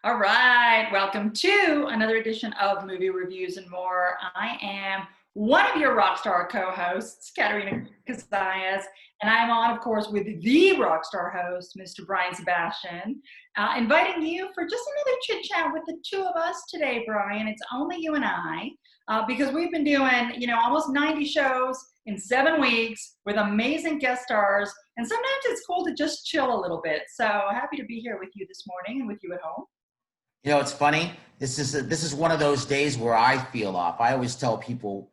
All right, welcome to another edition of Movie Reviews and More. I am one of your rock star co-hosts, Katerina Cozias, and I'm on, of course, with the rock star host, Mr. Brian Sebastian, inviting you for just another chit-chat with the two of us today, Brian. It's only you and I, because we've been doing, almost 90 shows in 7 weeks with amazing guest stars, and sometimes it's cool to just chill a little bit. So happy to be here with you this morning and with you at home. It's funny. This is one of those days where I feel off. I always tell people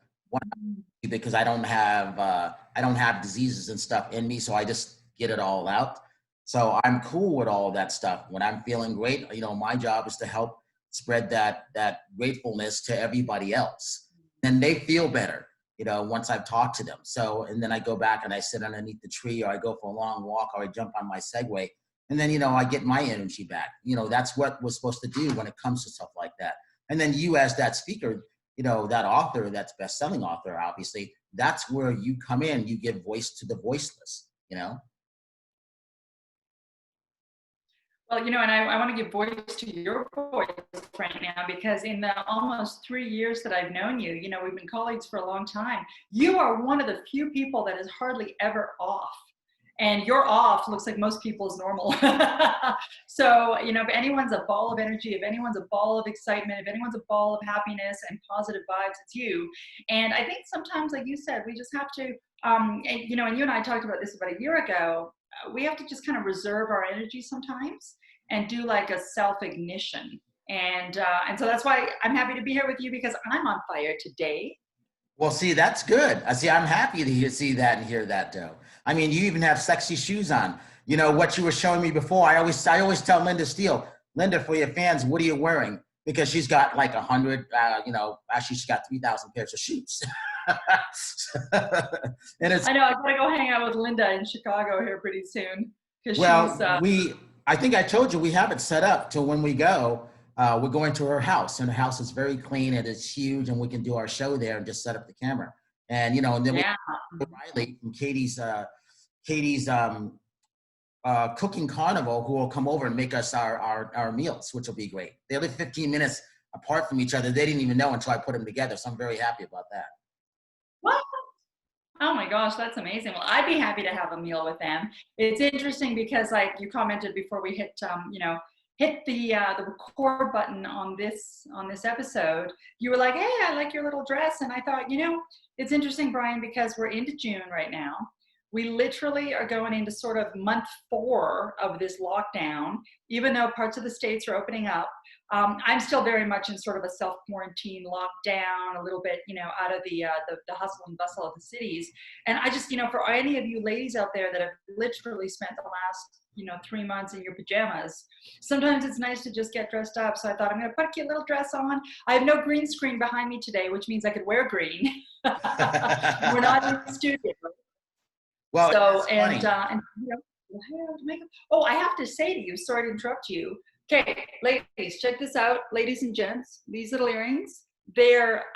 because I don't have diseases and stuff in me, so I just get it all out. So I'm cool with all of that stuff. When I'm feeling great, my job is to help spread that gratefulness to everybody else. Then they feel better, once I've talked to them. So, and then I go back and I sit underneath the tree, or I go for a long walk, or I jump on my Segway. And then, I get my energy back. That's what we're supposed to do when it comes to stuff like that. And then you, as that speaker, that author, that's best-selling author, obviously, that's where you come in. You give voice to the voiceless. Well, and I want to give voice to your voice right now, because in the almost 3 years that I've known you, we've been colleagues for a long time. You are one of the few people that is hardly ever off. And your off looks like most people's normal. So, if anyone's a ball of energy, if anyone's a ball of excitement, if anyone's a ball of happiness and positive vibes, it's you. And I think sometimes, like you said, we just have to, and you and I talked about this about a year ago, we have to just kind of reserve our energy sometimes and do like a self-ignition. And so that's why I'm happy to be here with you, because I'm on fire today. Well, see, that's good. I'm happy to see that and hear that, though. I mean, you even have sexy shoes on. What you were showing me before. I always tell Linda Steele, Linda, for your fans, what are you wearing? Because she's got like 100, actually she's got 3,000 pairs of shoes. And I know I gotta go hang out with Linda in Chicago here pretty soon. I think I told you we have it set up to when we go. We're going to her house, and her house is very clean and it's huge, and we can do our show there and just set up the camera. And and then we have Riley from Katie's cooking carnival, who will come over and make us our meals, which will be great. They live 15 minutes apart from each other. They didn't even know until I put them together, so I'm very happy about that. What? Oh my gosh, that's amazing. Well, I'd be happy to have a meal with them. It's interesting because, like you commented before we hit the record button on this episode, you were like, hey, I like your little dress. And I thought, it's interesting, Brian, because we're into June right now. We literally are going into sort of month 4 of this lockdown, even though parts of the states are opening up. I'm still very much in sort of a self-quarantine lockdown, a little bit, out of the hustle and bustle of the cities. And I just, for any of you ladies out there that have literally spent the last 3 months in your pajamas, sometimes it's nice to just get dressed up. So I thought, I'm going to put a cute little dress on. I have no green screen behind me today, which means I could wear green. We're not in the studio. Well, so I have to say to you, sorry to interrupt you. Okay, ladies, check this out. Ladies and gents, these little earrings,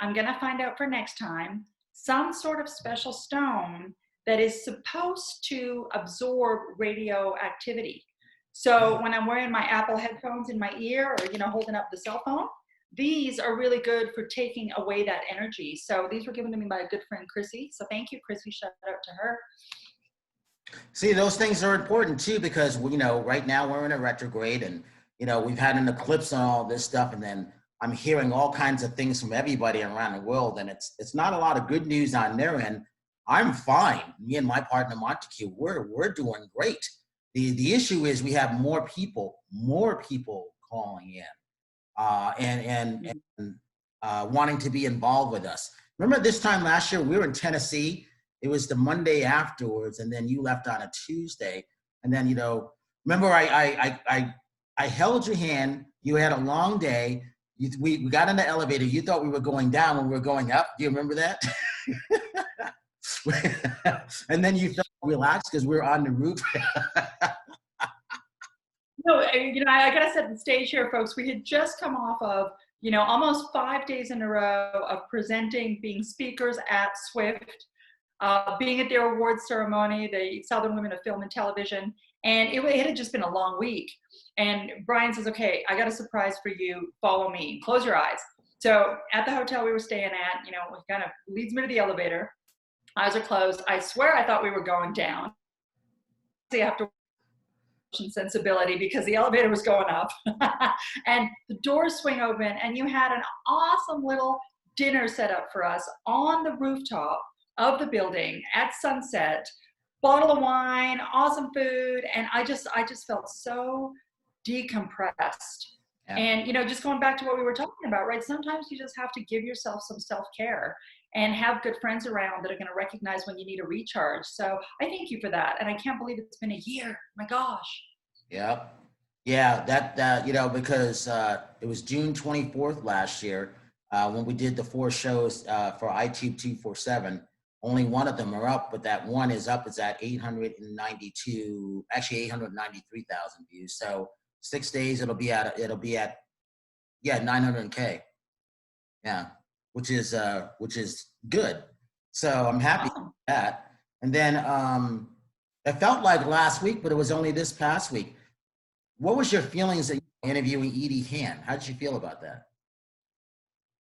I'm gonna find out for next time, some sort of special stone that is supposed to absorb radioactivity. So when I'm wearing my Apple headphones in my ear, or holding up the cell phone, these are really good for taking away that energy. So these were given to me by a good friend, Chrissy. So thank you, Chrissy. Shout out to her. See, those things are important too, because right now we're in a retrograde, and we've had an eclipse and all this stuff, and then I'm hearing all kinds of things from everybody around the world, and it's not a lot of good news on their end. I'm fine. Me and my partner Montague, we're doing great. The issue is we have more people calling in, and wanting to be involved with us. Remember this time last year we were in Tennessee. It was the Monday afterwards, and then you left on a Tuesday. And then, remember I held your hand. You had a long day. We got in the elevator. You thought we were going down when we were going up. Do you remember that? And then you felt relaxed because we were on the roof. No, I gotta set the stage here, folks. We had just come off of, almost 5 days in a row of presenting, being speakers at Swift, being at their awards ceremony, the Southern Women of Film and Television. And it had just been a long week. And Brian says, okay, I got a surprise for you. Follow me. Close your eyes. So at the hotel we were staying at, it kind of leads me to the elevator. Eyes are closed. I swear I thought we were going down. See, after sensibility because the elevator was going up and the doors swing open and you had an awesome little dinner set up for us on the rooftop of the building at sunset, bottle of wine, awesome food, and I just felt so decompressed. Yeah. And just going back to what we were talking about, right? Sometimes you just have to give yourself some self-care and have good friends around that are going to recognize when you need a recharge. So I thank you for that. And I can't believe it's been a year. My gosh. Yeah. Yeah. That because it was June 24th last year when we did the 4 shows for iTube 247. Only one of them are up, but that one is up. It's at 893,000 views. So 6 days it'll be at 900K. Yeah, which is good. So I'm happy with that. And then it felt like last week, but it was only this past week. What was your feelings at interviewing Edie Hand? How did you feel about that?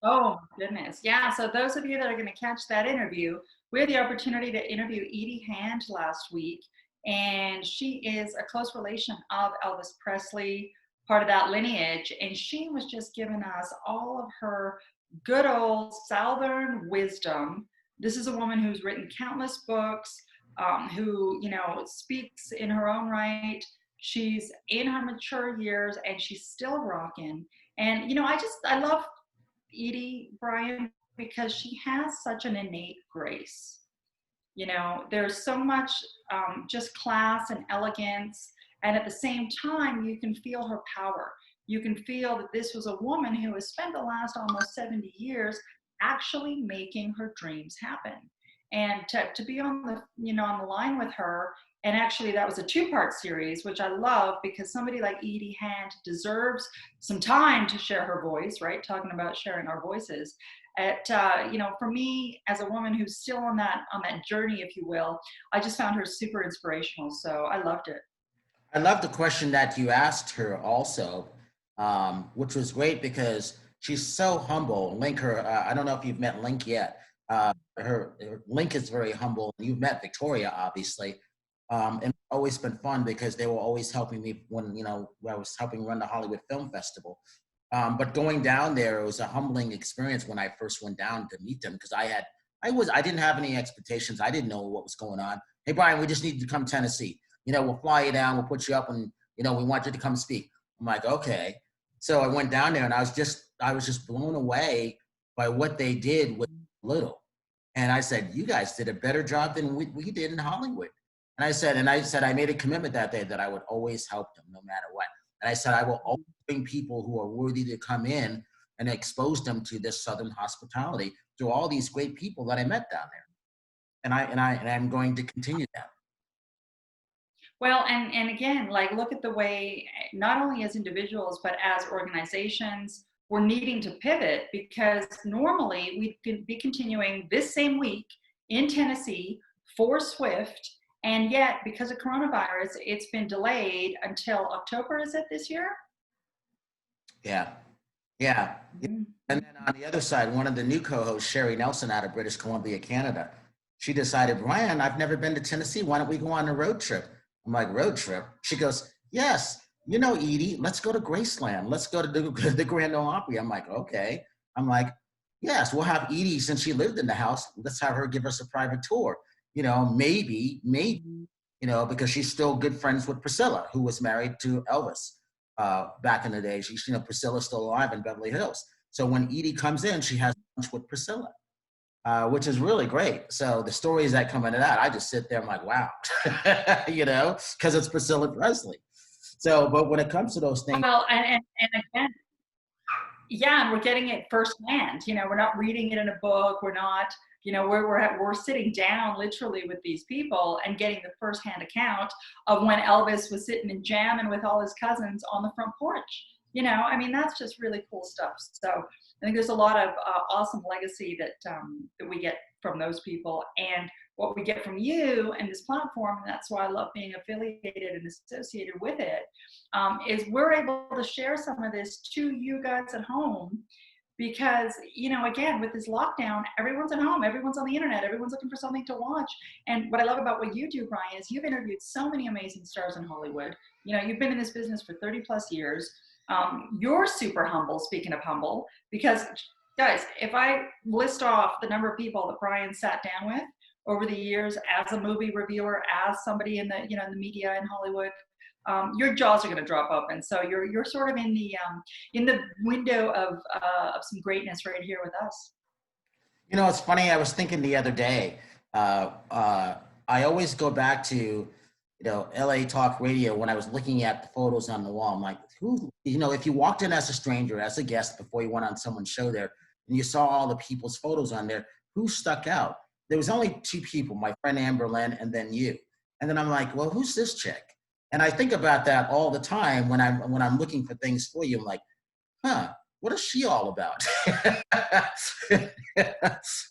Oh, goodness. Yeah. So those of you that are going to catch that interview, we had the opportunity to interview Edie Hand last week. And she is a close relation of Elvis Presley, part of that lineage. And she was just giving us all of her good old Southern wisdom. This is a woman who's written countless books, who, speaks in her own right. She's in her mature years and she's still rocking. And, I love Edie, Brian, because she has such an innate grace. There's so much just class and elegance. And at the same time, you can feel her power. You can feel that this was a woman who has spent the last almost 70 years actually making her dreams happen. And to be on the line with her, and actually that was a 2-part series, which I love because somebody like Edie Hand deserves some time to share her voice, right? Talking about sharing our voices. For me as a woman who's still on that journey, if you will, I just found her super inspirational. So I loved it. I love the question that you asked her also, which was great because she's so humble. Link, I don't know if you've met Link yet. Her Link is very humble. You've met Victoria, obviously. And it's always been fun because they were always helping me when I was helping run the Hollywood Film Festival. But going down there, it was a humbling experience when I first went down to meet them because I didn't have any expectations. I didn't know what was going on. Hey, Brian, we just need you to come to Tennessee. We'll fly you down, we'll put you up, and we want you to come speak. I'm like, okay. So I went down there and I was just blown away by what they did with little. And I said, you guys did a better job than we did in Hollywood. And I said, I made a commitment that day that I would always help them no matter what. And I said, I will always bring people who are worthy to come in and expose them to this Southern hospitality through all these great people that I met down there. And I'm going to continue that. Well, and again, look at the way, not only as individuals, but as organizations, we're needing to pivot because normally we could be continuing this same week in Tennessee for Swift. And yet, because of coronavirus, it's been delayed until October, is it this year? Yeah. Yeah. Mm-hmm. And then on the other side, one of the new co-hosts, Sherry Nelson out of British Columbia, Canada, she decided, Brian, I've never been to Tennessee. Why don't we go on a road trip? I'm like, road trip? She goes, yes. Edie, let's go to Graceland. Let's go to the Grand Ole Opry. I'm like, okay. I'm like, yes, we'll have Edie, since she lived in the house, let's have her give us a private tour. Maybe, because she's still good friends with Priscilla, who was married to Elvis back in the day. Priscilla's still alive in Beverly Hills. So when Edie comes in, she has lunch with Priscilla. Which is really great. So the stories that come into that, I just sit there, I'm like, wow, because it's Priscilla Presley. So, but when it comes to those things. Well, and again, yeah, and we're getting it firsthand. We're not reading it in a book. We're not, we're sitting down literally with these people and getting the firsthand account of when Elvis was sitting and jamming with all his cousins on the front porch. That's just really cool stuff. So I think there's a lot of awesome legacy that we get from those people. And what we get from you and this platform, and that's why I love being affiliated and associated with it, is we're able to share some of this to you guys at home. Because, again, with this lockdown, everyone's at home, everyone's on the internet, everyone's looking for something to watch. And what I love about what you do, Brian, is you've interviewed so many amazing stars in Hollywood. You've been in this business for 30 plus years. You're super humble, speaking of humble, because guys, if I list off the number of people that Brian sat down with over the years as a movie reviewer, as somebody in the, in the media in Hollywood, your jaws are going to drop open. So you're sort of in the window of some greatness right here with us. It's funny. I was thinking the other day. I always go back to LA Talk Radio when I was looking at the photos on the wall. I'm like, who? If you walked in as a stranger, as a guest before you went on someone's show there, and you saw all the people's photos on there, who stuck out? There was only two people: my friend Amber Lynn, and then you. And then I'm like, well, who's this chick? And I think about that all the time when I'm looking for things for you. I'm like, what is she all about?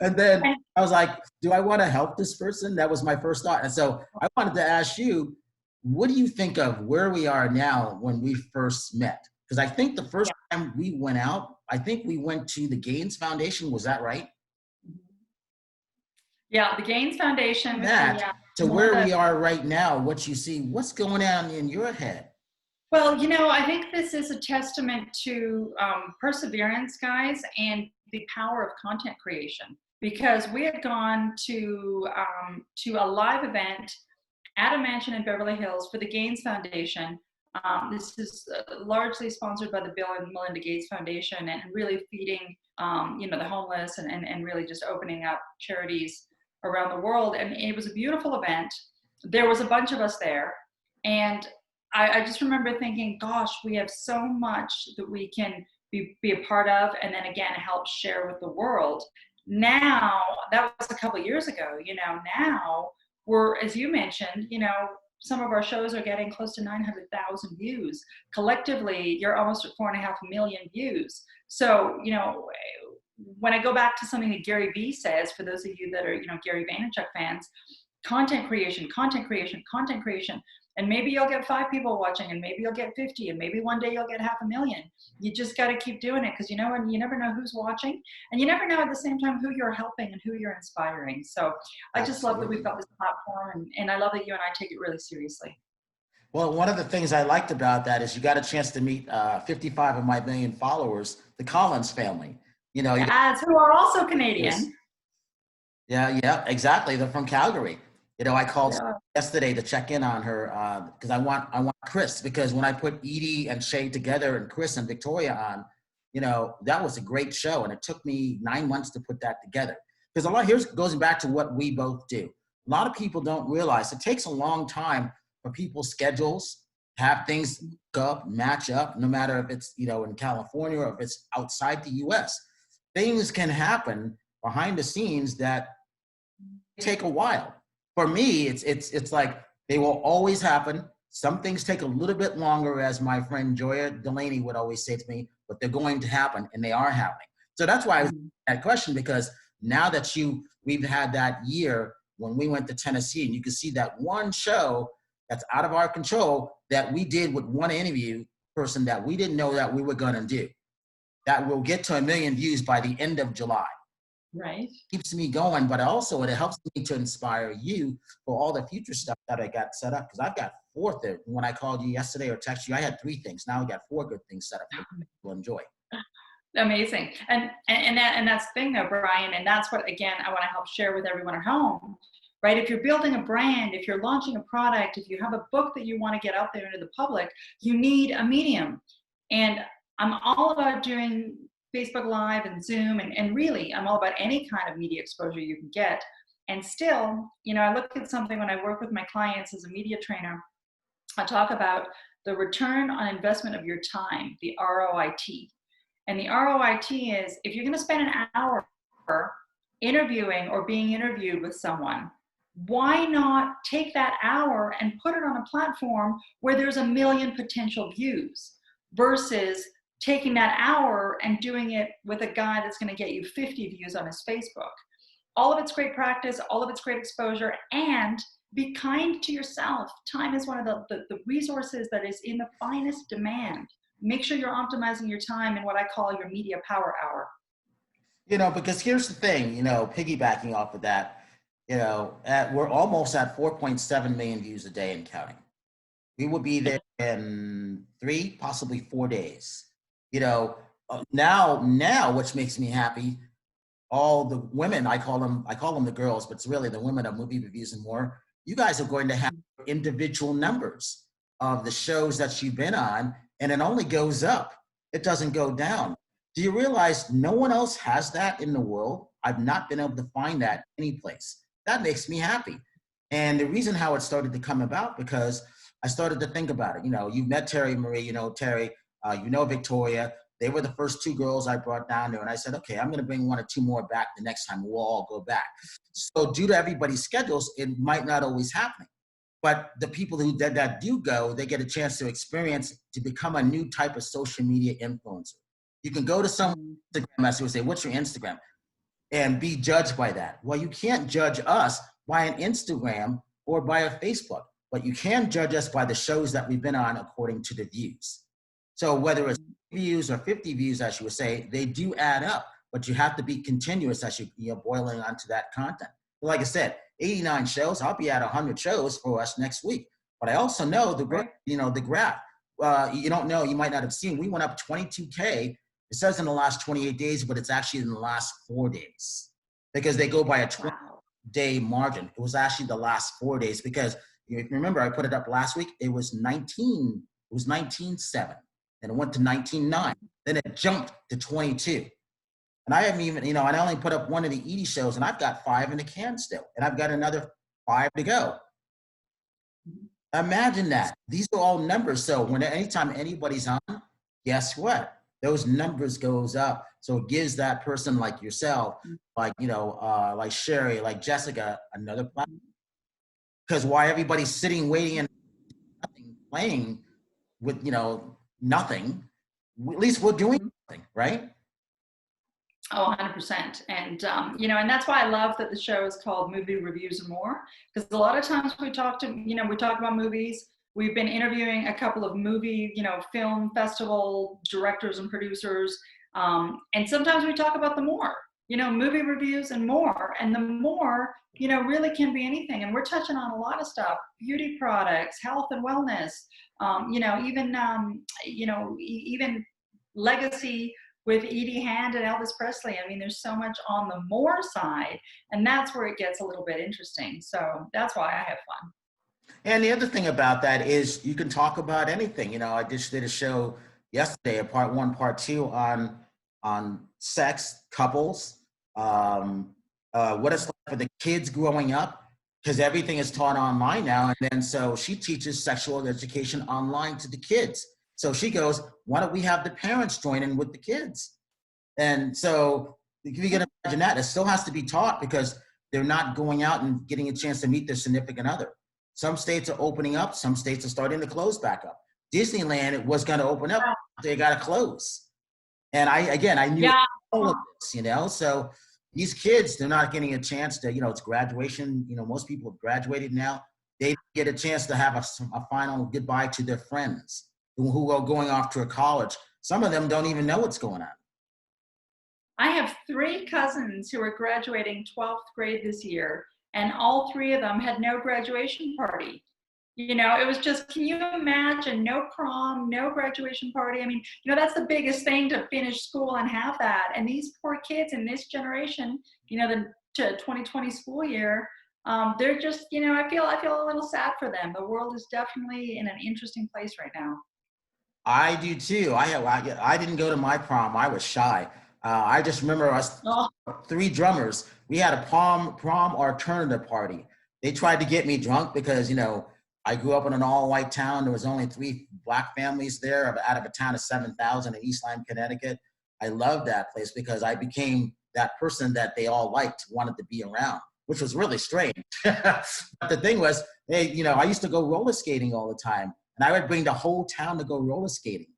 And then I was like, do I want to help this person? That was my first thought. And so I wanted to ask you, what do you think of where we are now when we first met? Because I think the first time we went out, I think we went to the Gaines Foundation. Was that right? Yeah, the Gaines Foundation. To where we are right now, what you see, what's going on in your head? Well, I think this is a testament to perseverance, guys, and the power of content creation. Because we had gone to a live event at a mansion in Beverly Hills for the Gaines Foundation. This is largely sponsored by the Bill and Melinda Gates Foundation, and really feeding, the homeless, and really just opening up charities around the world. And it was a beautiful event. There was a bunch of us there, and I just remember thinking, gosh, we have so much that we can be a part of, and then again help share with the world. Now, that was a couple of years ago. Now we're, as you mentioned, some of our shows are getting close to 900,000 views. Collectively, you're almost at 4.5 million views. So, when I go back to something that Gary Vee says, for those of you that are, Gary Vaynerchuk fans, content creation, content creation, content creation. And maybe you'll get 5 people watching, and maybe you'll get 50, and maybe one day you'll get 500,000. You just got to keep doing it, because you never know who's watching, and you never know at the same time who you're helping and who you're inspiring. So I just love that we've got this platform, and I love that you and I take it really seriously. Well, one of the things I liked about that is you got a chance to meet 55 of my million followers, the Collins family. Yes, who are also Canadian. Yeah, exactly. They're from Calgary. I called yesterday to check in on her because I want Chris, because when I put Edie and Shay together and Chris and Victoria on, that was a great show, and it took me 9 months to put that together. Because here's goes back to what we both do. A lot of people don't realize it takes a long time for people's schedules to have things match up, no matter if it's in California or if it's outside the U.S. Things can happen behind the scenes that take a while. For me, it's like they will always happen. Some things take a little bit longer, as my friend Joya Delaney would always say to me, but they're going to happen, and they are happening. So that's why I was that question, because now that we've had that year when we went to Tennessee, and you can see that one show that's out of our control that we did with one interview person that we didn't know that we were going to do, that will get to 1 million views by the end of July. Right. Keeps me going, but also it helps me to inspire you for all the future stuff that I got set up. Because I've got 4 there. When I called you yesterday or texted you, I had 3 things. Now I got 4 good things set up for people to enjoy. Amazing. And that's the thing though, Brian, and that's what, again, I want to help share with everyone at home, right? If you're building a brand, if you're launching a product, if you have a book that you want to get out there into the public, you need a medium. And I'm all about doing Facebook Live and Zoom, and really I'm all about any kind of media exposure you can get. And still, I look at something when I work with my clients as a media trainer, I talk about the return on investment of your time, the ROIT. And the ROIT is, if you're going to spend an hour interviewing or being interviewed with someone, why not take that hour and put it on a platform where there's 1 million potential views, versus taking that hour and doing it with a guy that's going to get you 50 views on his Facebook. all of it's great practice, all of it's great exposure, and be kind to yourself. Time is one of the resources that is in the finest demand. Make sure you're optimizing your time in what I call your media power hour. Because here's the thing, piggybacking off of that, we're almost at 4.7 million views a day and counting. We will be there in 3, possibly 4 days. Now, which makes me happy, all the women, I call them the girls, but it's really the women of Movie Reviews and More. You guys are going to have individual numbers of the shows that you've been on, and it only goes up. It doesn't go down. Do you realize no one else has that in the world? I've not been able to find that anyplace. That makes me happy. And the reason how it started to come about, because I started to think about it. You've met Terry Marie, Terry, Victoria. They were the first 2 girls I brought down there. And I said, okay, I'm going to bring 1 or 2 more back the next time. We'll all go back. So due to everybody's schedules, it might not always happen. But the people that do go, they get a chance to experience, to become a new type of social media influencer. You can go to some Instagram message and say, what's your Instagram? And be judged by that. Well, you can't judge us by an Instagram or by a Facebook, but you can judge us by the shows that we've been on according to the views. So whether it's views or 50 views, as you would say, they do add up, but you have to be continuous as you're boiling onto that content. But like I said, 89 shows, I'll be at 100 shows for us next week. But I also know the graph. You don't know, you might not have seen, we went up 22K. It says in the last 28 days, but it's actually in the last 4 days, because they go by a 20-day margin. It was actually the last 4 days, because if you remember, I put it up last week. It was 19.7, then it went to 19.9, then it jumped to 22. And I haven't even, and I only put up 1 of the Edie shows, and I've got 5 in the can still, and I've got another 5 to go. Imagine that. These are all numbers. So anytime anybody's on, guess what? Those numbers goes up. So it gives that person like yourself, like Sherry, like Jessica, another platform. Because why everybody's sitting, waiting, and nothing, playing with nothing. At least we're doing something, right? Oh, 100%. And, and that's why I love that the show is called Movie Reviews and More, because a lot of times we talk about movies. We've been interviewing a couple of movie, film festival directors and producers. And sometimes we talk about the more, movie reviews and more. And the more, really can be anything. And we're touching on a lot of stuff: beauty products, health and wellness, even legacy with Edie Hand and Elvis Presley. I mean, there's so much on the more side, and that's where it gets a little bit interesting. So that's why I have fun. And the other thing about that is you can talk about anything. I just did a show yesterday, a part 1, part 2 on sex, couples, what it's like for the kids growing up, because everything is taught online now. And then so she teaches sexual education online to the kids. So she goes, why don't we have the parents join in with the kids? And so you can imagine that. It still has to be taught, because they're not going out and getting a chance to meet their significant other. Some states are opening up. Some states are starting to close back up. Disneyland was going to open up. They got to close. And I knew all of this, so these kids, they're not getting a chance to, it's graduation. Most people have graduated now. They get a chance to have a final goodbye to their friends who are going off to a college. Some of them don't even know what's going on. I have 3 cousins who are graduating 12th grade this year, and all 3 of them had no graduation party. It was just, can you imagine? No prom, no graduation party. I mean, that's the biggest thing, to finish school and have that. And these poor kids in this generation, the 2020 school year, they're just, I feel a little sad for them. The world is definitely in an interesting place right now. I do too. I didn't go to my prom. I was shy. I just remember us 3 drummers. We had a prom alternative party. They tried to get me drunk because, I grew up in an all-white town. There was only 3 black families there out of a town of 7,000 in East Lyme, Connecticut. I loved that place because I became that person that they all liked, wanted to be around, which was really strange. But the thing was, I used to go roller skating all the time, and I would bring the whole town to go roller skating,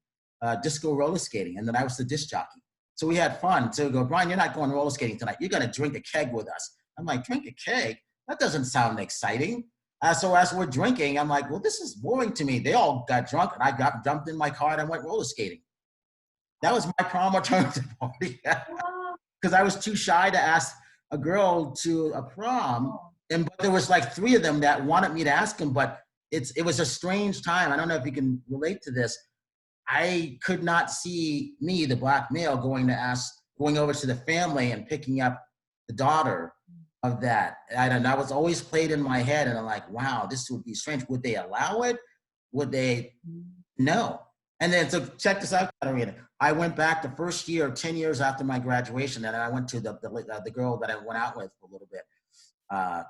disco roller skating, and then I was the disc jockey. So we had fun. So we go, Brian, you're not going roller skating tonight. You're going to drink a keg with us. I'm like, drink a cake? That doesn't sound exciting. So as we're drinking, I'm like, well, this is boring to me. They all got drunk, and I jumped in my car and I went roller skating. That was my prom alternative party because I was too shy to ask a girl to a prom, and but there was like three of them that wanted me to ask them, but it was a strange time. I don't know if you can relate to this. I could not see me, the black male, going over to the family and picking up the daughter of that. I don't know. That was always played in my head, and I'm like, wow, this would be strange. Would they allow it? Would they? No. And then, so check this out, Katerina. I went back the first year, 10 years after my graduation, and I went to the girl that I went out with for a little bit.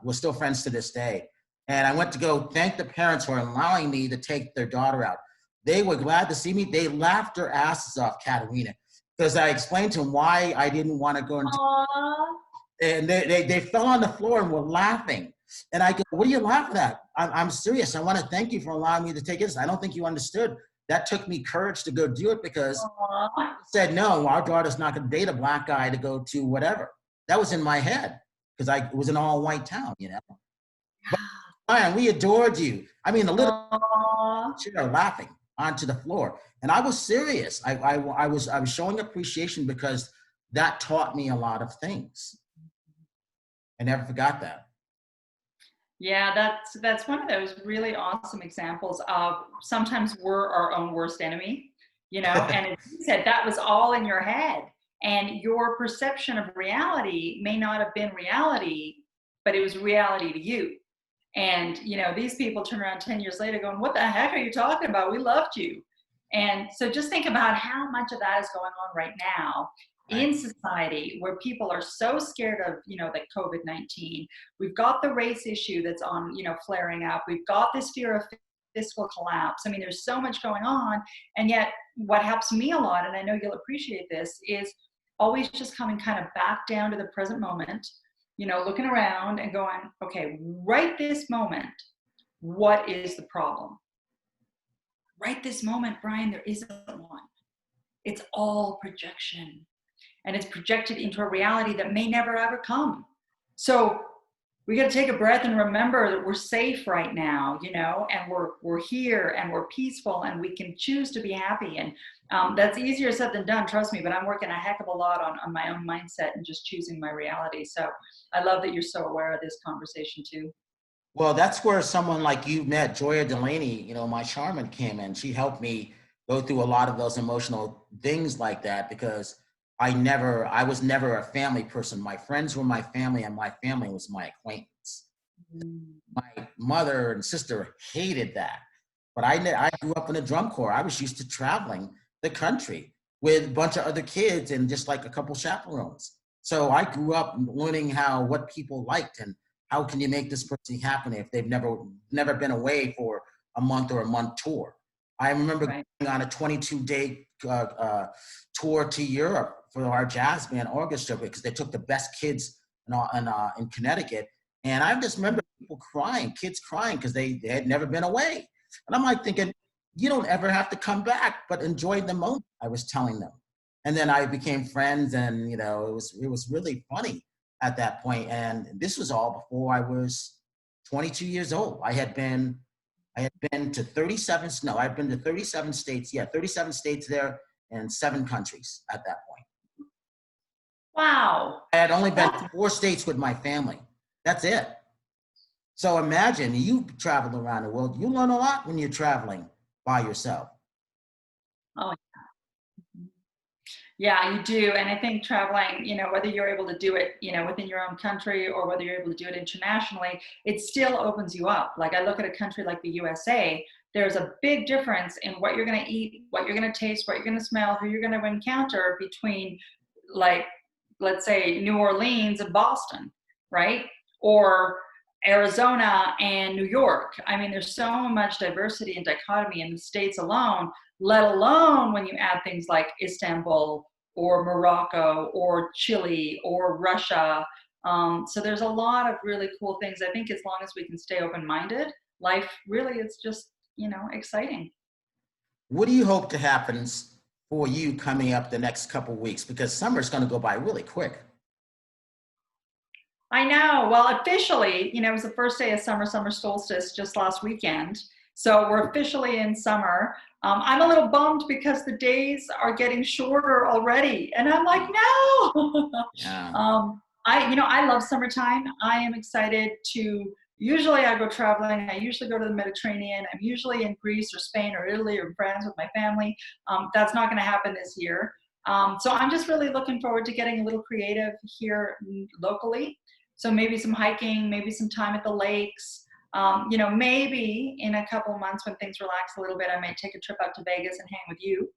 We're still friends to this day. And I went to go thank the parents for allowing me to take their daughter out. They were glad to see me. They laughed their asses off, Katerina, because I explained to them why I didn't want to go into. And they fell on the floor and were laughing. And I go, what are you laughing at? I'm serious. I want to thank you for allowing me to take this. I don't think you understood. That took me courage to go do it because I said, no, our daughter's not going to date a black guy to go to whatever. That was in my head because it was an all white town, you know. But Brian, we adored you. I mean, the little chair laughing onto the floor. And I was serious. I was showing appreciation because that taught me a lot of things. I never forgot that. Yeah, that's one of those really awesome examples of sometimes we're our own worst enemy, you know, and as you said, that was all in your head. And your perception of reality may not have been reality, but it was reality to you. And, you know, these people turn around 10 years later going, what the heck are you talking about? We loved you. And so just think about how much of that is going on right now in society where people are so scared of, you know, the COVID-19. We've got the race issue that's on, you know, flaring up. We've got this fear of fiscal collapse. I mean, there's so much going on. And yet what helps me a lot, and I know you'll appreciate this, is always just coming kind of back down to the present moment, you know, looking around and going, okay, right this moment, what is the problem? Right this moment, Brian, there isn't one. It's all projection. And it's projected into a reality that may never ever come. So we got to take a breath and remember that we're safe right now, you know, and we're here and we're peaceful and we can choose to be happy. And that's easier said than done, trust me, but I'm working a heck of a lot on my own mindset and just choosing my reality. So I love that you're so aware of this conversation too. Well, that's where someone like you met, Joya Delaney, you know, my shaman came in. She helped me go through a lot of those emotional things like that because I was never a family person. My friends were my family and my family was my acquaintance. My mother and sister hated that. But I grew up in a drum corps. I was used to traveling the country with a bunch of other kids and just like a couple chaperones. So I grew up learning what people liked and how can you make this person happy if they've never been away for a month or a month tour. I remember going on a 22-day tour to Europe for our jazz band orchestra because they took the best kids in Connecticut. And I just remember people crying, kids crying because they had never been away. And I'm like thinking, you don't ever have to come back, but enjoy the moment, I was telling them. And then I became friends and, you know, it was really funny at that point. And this was all before I was 22 years old. I had been to 37, no, I've been to 37 states. Yeah, 37 states there and 7 countries at that point. Wow. I had only been to 4 states with my family. That's it. So imagine you travel around the world. You learn a lot when you're traveling by yourself. Oh, yeah, you do. And I think traveling, you know, whether you're able to do it, you know, within your own country or whether you're able to do it internationally, it still opens you up. Like I look at a country like the USA, there's a big difference in what you're going to eat, what you're going to taste, what you're going to smell, who you're going to encounter between, like, let's say New Orleans and Boston, right? Or Arizona and New York. I mean, there's so much diversity and dichotomy in the states alone, let alone when you add things like Istanbul or Morocco or Chile or Russia. So there's a lot of really cool things. I think as long as we can stay open-minded, life really is just, you know, exciting. What do you hope to happens for you coming up the next couple of weeks? Because summer's going to go by really quick. I know. Well, officially, it was the first day of summer solstice just last weekend. So we're officially in summer. I'm a little bummed because the days are getting shorter already. And I'm like, no. Yeah. I love summertime. I am excited usually I go traveling. I usually go to the Mediterranean. I'm usually in Greece or Spain or Italy or France with my family. That's not going to happen this year. So I'm just really looking forward to getting a little creative here locally. So maybe some hiking, maybe some time at the lakes. Maybe in a couple of months when things relax a little bit, I might take a trip out to Vegas and hang with you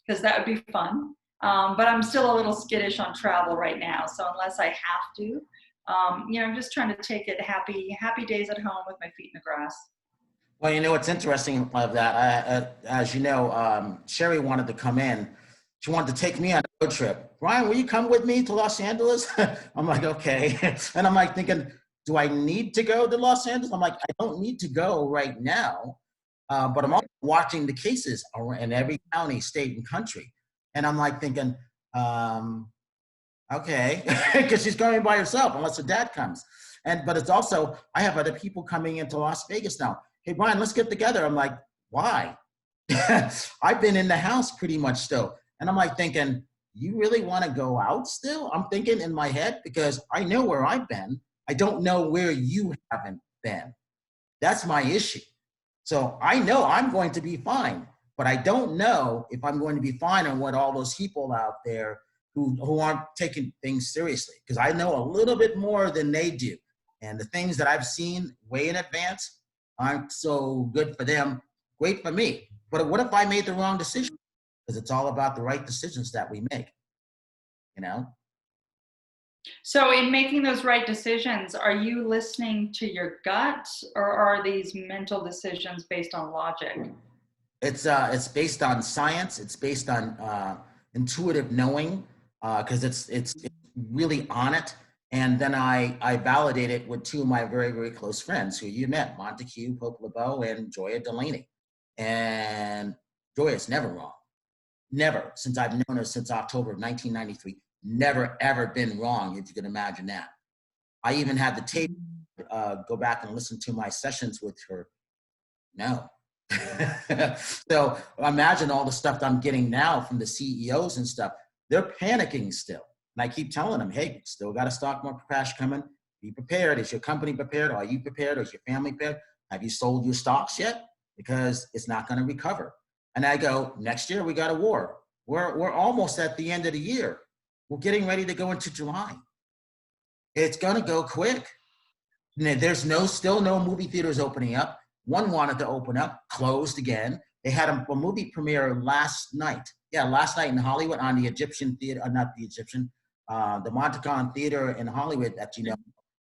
because that would be fun. But I'm still a little skittish on travel right now. So unless I have to, I'm just trying to take it happy days at home with my feet in the grass. Well, what's interesting of that, as you know, Sherry wanted to come in. She wanted to take me on a road trip. Brian, will you come with me to Los Angeles? I'm like, okay. And I'm like thinking, do I need to go to Los Angeles? I'm like, I don't need to go right now, but I'm also watching the cases in every county, state, and country. And I'm like thinking, okay, because she's going by herself unless her dad comes. But it's also, I have other people coming into Las Vegas now. Hey, Brian, let's get together. I'm like, why? I've been in the house pretty much still. And I'm like thinking, you really want to go out still? I'm thinking in my head because I know where I've been. I don't know where you haven't been. That's my issue. So I know I'm going to be fine, but I don't know if I'm going to be fine on what all those people out there who aren't taking things seriously. Because I know a little bit more than they do. And the things that I've seen way in advance aren't so good for them, great for me. But what if I made the wrong decision? Because it's all about the right decisions that we make, you know? So in making those right decisions, are you listening to your gut or are these mental decisions based on logic? It's based on science. It's based on intuitive knowing because it's really on it. And then I validate it with two of my very, very close friends who you met, Montague Pope LeBeau and Joya Delaney. And Joya's never wrong. Never, since I've known her since October of 1993, never ever been wrong, if you can imagine that. I even had the tape, go back and listen to my sessions with her. No. So imagine all the stuff that I'm getting now from the CEOs and stuff. They're panicking still. And I keep telling them, hey, still got a stock market crash coming. Be prepared. Is your company prepared? Are you prepared? Is your family prepared? Have you sold your stocks yet? Because it's not going to recover. And I go, next year we got a war. We're almost at the end of the year. We're getting ready to go into July. It's going to go quick. There's still no movie theaters opening up. One wanted to open up, closed again. They had a movie premiere last night. Yeah, last night in Hollywood on the Egyptian theater, not the Egyptian, the Montecon Theater in Hollywood that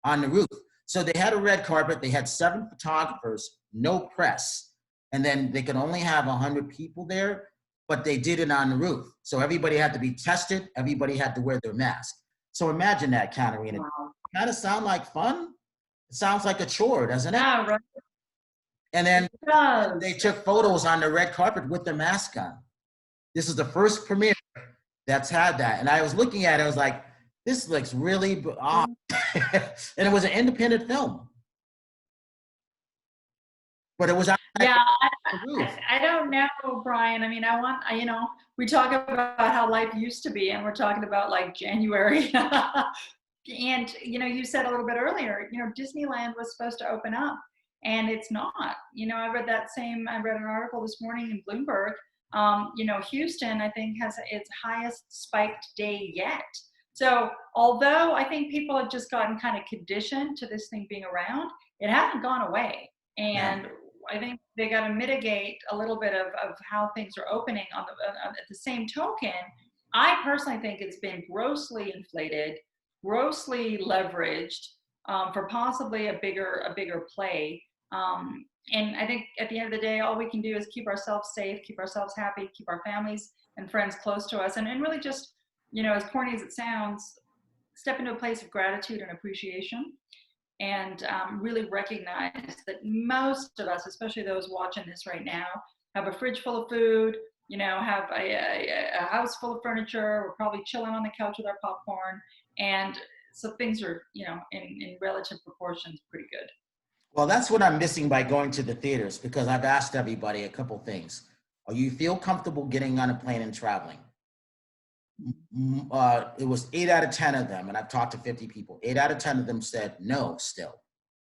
on the roof. So they had a red carpet. They had 7 photographers, no press. And then they could only have 100 people there, but they did it on the roof. So everybody had to be tested. Everybody had to wear their mask. So imagine that, Katerina. Wow. Kind of sound like fun? It sounds like a chore, doesn't it? Yeah, right. And then It does. they took photos on the red carpet with their mask on. This is the first premiere that's had that. And I was looking at it, I was like, this looks really odd. And it was an independent film. But it was on Yeah, the roof. I don't know, Brian. I mean, we talk about how life used to be, and we're talking about like January. And, you said a little bit earlier, Disneyland was supposed to open up and it's not. I read an article this morning in Bloomberg. Houston, I think, has its highest spiked day yet. So although I think people have just gotten kind of conditioned to this thing being around, it hasn't gone away. And I think they got to mitigate a little bit of how things are opening at the same token. I personally think it's been grossly inflated, grossly leveraged for possibly a bigger play. And I think at the end of the day, all we can do is keep ourselves safe, keep ourselves happy, keep our families and friends close to us, and really just, as corny as it sounds, step into a place of gratitude and appreciation, and really recognize that most of us, especially those watching this right now, have a fridge full of food, have a house full of furniture. We're probably chilling on the couch with our popcorn. And So things are, in relative proportions, pretty good. Well, that's what I'm missing by going to the theaters, because I've asked everybody a couple things. Are you feel comfortable getting on a plane and traveling? It was 8 out of 10 of them, and I've talked to 50 people. 8 out of 10 of them said no still.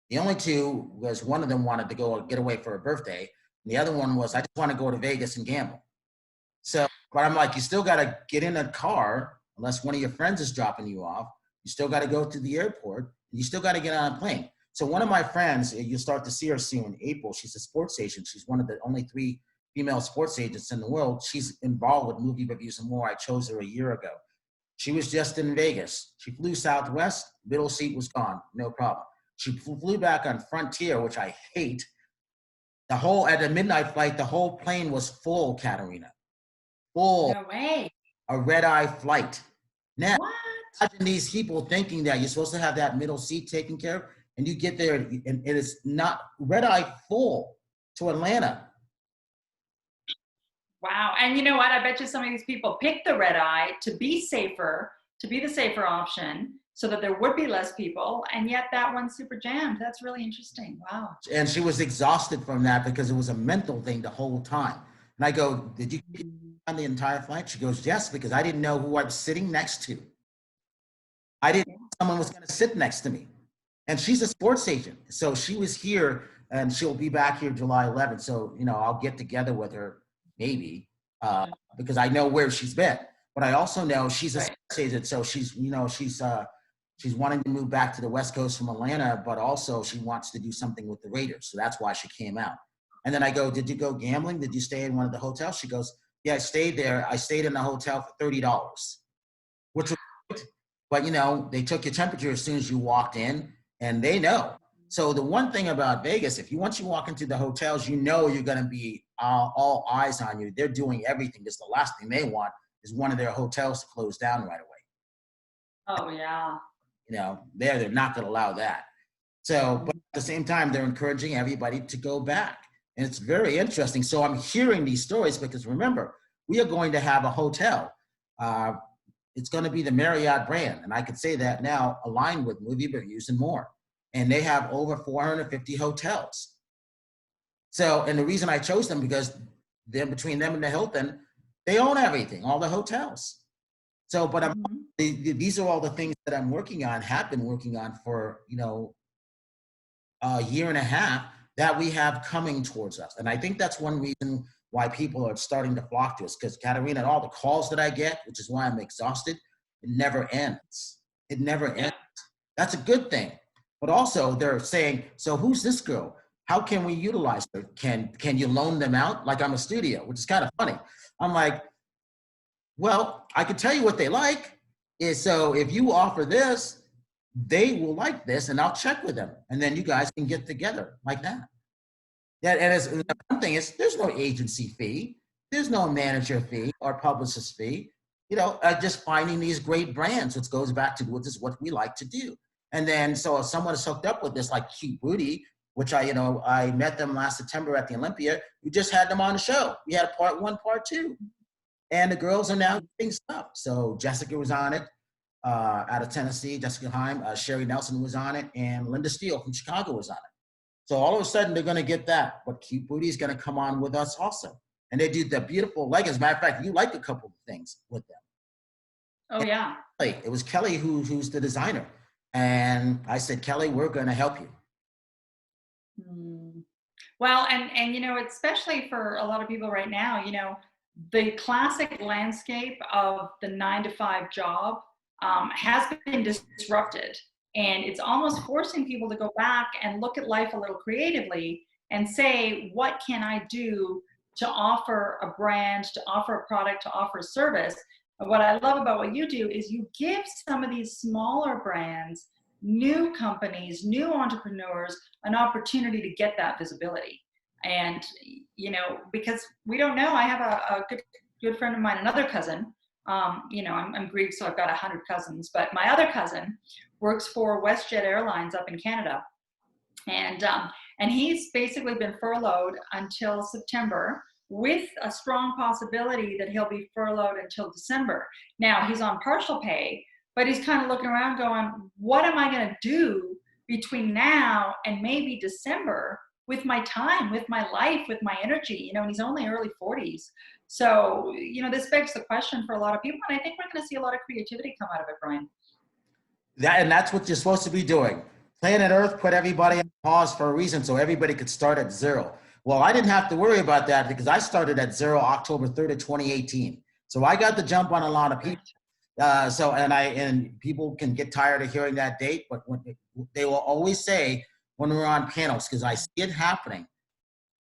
The only two was one of them wanted to go get away for a birthday. And the other one was, I just want to go to Vegas and gamble. So, but I'm like, you still got to get in a car, unless one of your friends is dropping you off. You still got to go to the airport. You still got to get on a plane. So one of my friends, you'll start to see her soon, April, she's a sports agent. She's one of the only 3 female sports agents in the world. She's involved with Movie Reviews and More. I chose her a year ago. She was just in Vegas. She flew Southwest, middle seat was gone, no problem. She flew back on Frontier, which I hate. At the midnight flight, the whole plane was full, Katerina. Full. No way. A red-eye flight. Now, What? imagine these people thinking that you're supposed to have that middle seat taken care of, and you get there and it is not red-eye full to Atlanta. Wow. And you know what? I bet you some of these people picked the red eye to be safer, to be the safer option, so that there would be less people. And yet that one's super jammed. That's really interesting. Wow. And she was exhausted from that because it was a mental thing the whole time. And I go, did you get on the entire flight? She goes, yes, because I didn't know who I was sitting next to. I didn't know someone was going to sit next to me. And she's a sports agent. So she was here, and she'll be back here July 11th. So, I'll get together with her maybe, because I know where she's been. But I also know she's a sports agent. So she's wanting to move back to the West Coast from Atlanta, but also she wants to do something with the Raiders. So that's why she came out. And then I go, did you go gambling? Did you stay in one of the hotels? She goes, yeah, I stayed there. I stayed in the hotel for $30, which was great. But, they took your temperature as soon as you walked in, and they know. So the one thing about Vegas, once you walk into the hotels, you're going to be all eyes on you. They're doing everything, because the last thing they want is one of their hotels to close down right away. Oh, yeah. They're not going to allow that. So, but at the same time, they're encouraging everybody to go back. And it's very interesting. So I'm hearing these stories because, remember, we are going to have a hotel. It's going to be the Marriott brand. And I could say that now, aligned with Movie Reviews and More. And they have over 450 hotels. So, and the reason I chose them, because they're between them and the Hilton, they own everything, all the hotels. So, but these are all the things that I'm working on, have been working on for, a year and a half, that we have coming towards us. And I think that's one reason why people are starting to flock to us, because Katerina, and all the calls that I get, which is why I'm exhausted, it never ends. It never ends. That's a good thing. But also they're saying, so who's this girl? How can we utilize her? Can you loan them out? Like I'm a studio, which is kind of funny. I'm like, well, I can tell you what they like is, so if you offer this, they will like this, and I'll check with them. And then you guys can get together like that. Yeah, and the one thing is, there's no agency fee. There's no manager fee or publicist fee. Just finding these great brands, which goes back to what we like to do. And then, so if someone is hooked up with this, like Cute Booty, which I met them last September at the Olympia. We just had them on the show. We had a part 1, part 2. And the girls are now doing stuff. So Jessica was on it out of Tennessee, Jessica Heim, Sherry Nelson was on it, and Linda Steele from Chicago was on it. So all of a sudden, they're going to get that. But Cute Booty is going to come on with us also. And they do the beautiful leggings. Matter of fact, you like a couple of things with them. Oh, yeah. It was Kelly who's the designer. And I said, Kelly, we're going to help you. Well, and especially for a lot of people right now, the classic landscape of the 9-to-5 job has been disrupted. And it's almost forcing people to go back and look at life a little creatively and say, what can I do to offer a brand, to offer a product, to offer a service? And what I love about what you do is you give some of these smaller brands, new companies, new entrepreneurs, an opportunity to get that visibility. And, because we don't know, I have a good friend of mine, another cousin, I'm Greek, so I've got 100 cousins, but my other cousin works for WestJet Airlines up in Canada. And he's basically been furloughed until September, with a strong possibility that he'll be furloughed until December. Now, he's on partial pay, but he's kind of looking around going, what am I going to do between now and maybe December with my time, with my life, with my energy, you know, and he's only early 40s. So, you know, this begs the question for a lot of people. And I think we're going to see a lot of creativity come out of it, Brian. And that's what you're supposed to be doing. Planet Earth put everybody on pause for a reason, so everybody could start at zero. Well, I didn't have to worry about that because I started at zero October 3rd of 2018. So I got the jump on a lot of people. And people can get tired of hearing that date, but they will always say when we're on panels, because I see it happening,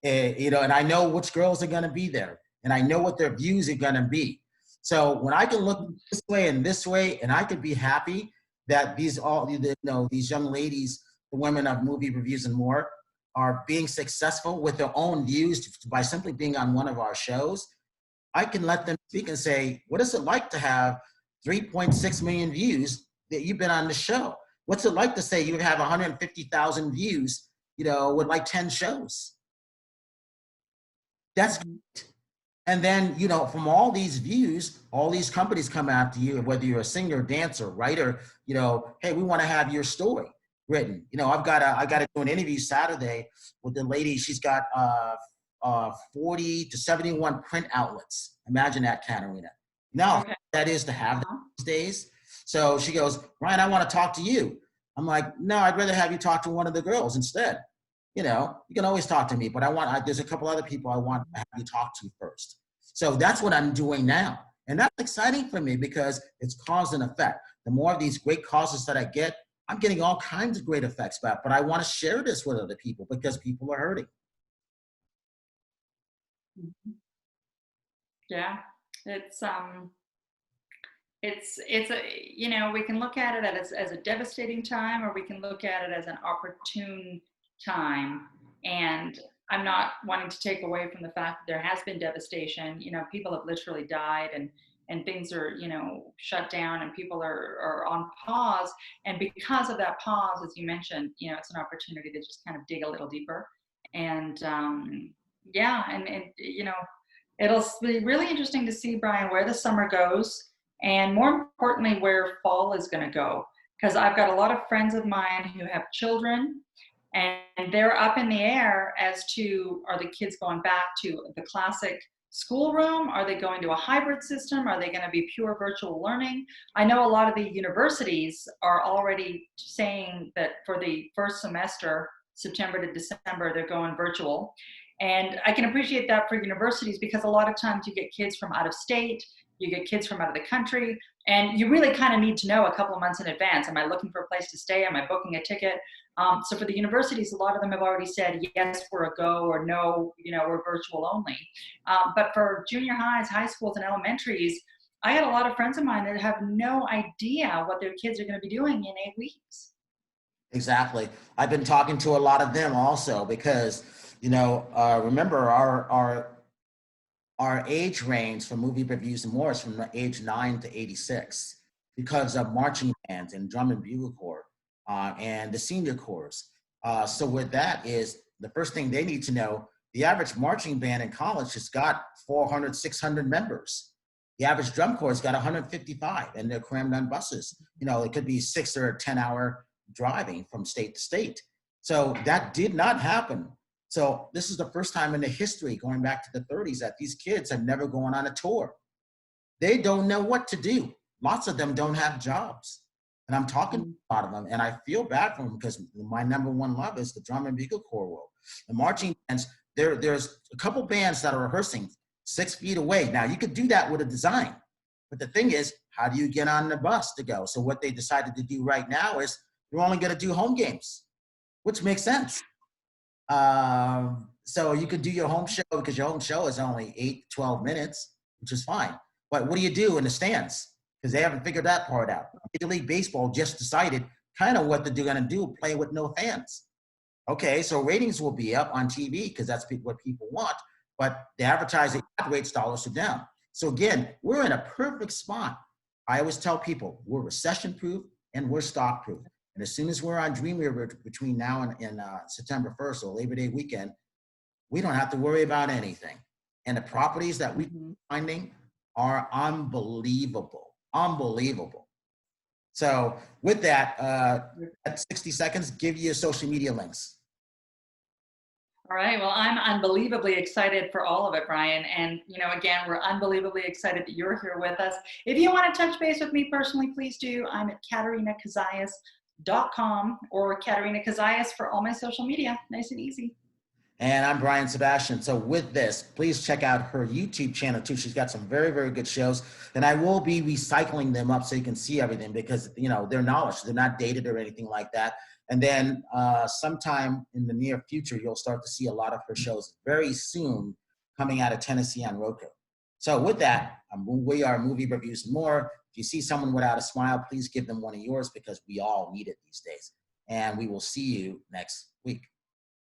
you know, and I know which girls are going to be there, and I know what their views are going to be. So when I can look this way and this way, and I could be happy that these young ladies, the women of Movie Reviews and More, are being successful with their own views by simply being on one of our shows, I can let them speak and say, what is it like to have 3.6 million views that you've been on the show? What's it like to say you have 150,000 views, you know, with like 10 shows? That's great. And then, you know, from all these views, all these companies come after you, whether you're a singer, dancer, writer, you know, hey, we want to have your story written. You know, I got to do an interview Saturday with the lady. She's got 40 to 71 print outlets. Imagine that, Katerina. Now, okay. That is to have these days. So she goes, Ryan, I want to talk to you. I'm like, no, I'd rather have you talk to one of the girls instead. You know, you can always talk to me, but there's a couple other people I want to have you talk to first. So that's what I'm doing now. And that's exciting for me because it's cause and effect. The more of these great causes that I get, I'm getting all kinds of great effects back, but I want to share this with other people because people are hurting. Yeah, it's a, you know, we can look at it as a devastating time, or we can look at it as an opportune time. And I'm not wanting to take away from the fact that there has been devastation. You know, people have literally died, and things are, you know, shut down, and people are on pause. And because of that pause, as you mentioned, you know, it's an opportunity to just kind of dig a little deeper. And yeah, and you know, it'll be really interesting to see, Brian, where the summer goes, and more importantly, where fall is going to go. Because I've got a lot of friends of mine who have children, and they're up in the air as to, are the kids going back to the classic schoolroom? Are they going to a hybrid system? Are they going to be pure virtual learning? I know a lot of the universities are already saying that for the first semester, September to December, they're going virtual. And I can appreciate that for universities because a lot of times you get kids from out of state, you get kids from out of the country, and you really kind of need to know a couple of months in advance. Am I looking for a place to stay? Am I booking a ticket? So for the universities, a lot of them have already said, yes, we're a go, or no, you know, we're virtual only. But for junior highs, high schools, and elementaries, I had a lot of friends of mine that have no idea what their kids are going to be doing in 8 weeks. Exactly. I've been talking to a lot of them also because, you know, remember our age range for Movie Reviews and More is from age 9 to 86 because of marching bands and drum and bugle corps and the senior corps. So with that is the first thing they need to know, the average marching band in college has got 400, 600 members. The average drum corps has got 155, and they're crammed on buses. You know, it could be 6 or 10 hour driving from state to state. So that did not happen. So this is the first time in the history, going back to the 30s, that these kids have never gone on a tour. They don't know what to do. Lots of them don't have jobs. And I'm talking to a lot of them, and I feel bad for them because my number one love is the drum and bugle corps world. The marching bands, there's a couple bands that are rehearsing 6 feet away. Now, you could do that with a design. But the thing is, how do you get on the bus to go? So what they decided to do right now is they're only going to do home games, which makes sense. So you could do your home show because your home show is only 8, 12 minutes, which is fine. But what do you do in the stands? Because they haven't figured that part out. Major League Baseball just decided kind of what they're going to do, play with no fans. Okay, so ratings will be up on TV because that's what people want, but the advertising rates dollars are down. So again, we're in a perfect spot. I always tell people we're recession-proof and we're stock-proof. And as soon as we're on Dreamweaver between now and September 1st or Labor Day weekend, we don't have to worry about anything. And the properties that we're finding are unbelievable, unbelievable. So with that, at 60 seconds, give you your social media links. All right. Well, I'm unbelievably excited for all of it, Brian. And, you know, again, we're unbelievably excited that you're here with us. If you want to touch base with me personally, please do. I'm at KaterinaCozias.com or Katerina Cozias for all my social media. Nice and easy. And I'm Brian Sebastian. So with this, please check out her YouTube channel too. She's got some very, very good shows. And I will be recycling them up so you can see everything because, you know, they're knowledge. They're not dated or anything like that. And then sometime in the near future, you'll start to see a lot of her shows very soon coming out of Tennessee on Roku. So with that, we are Movie Reviews and More. If you see someone without a smile, please give them one of yours because we all need it these days. And we will see you next week.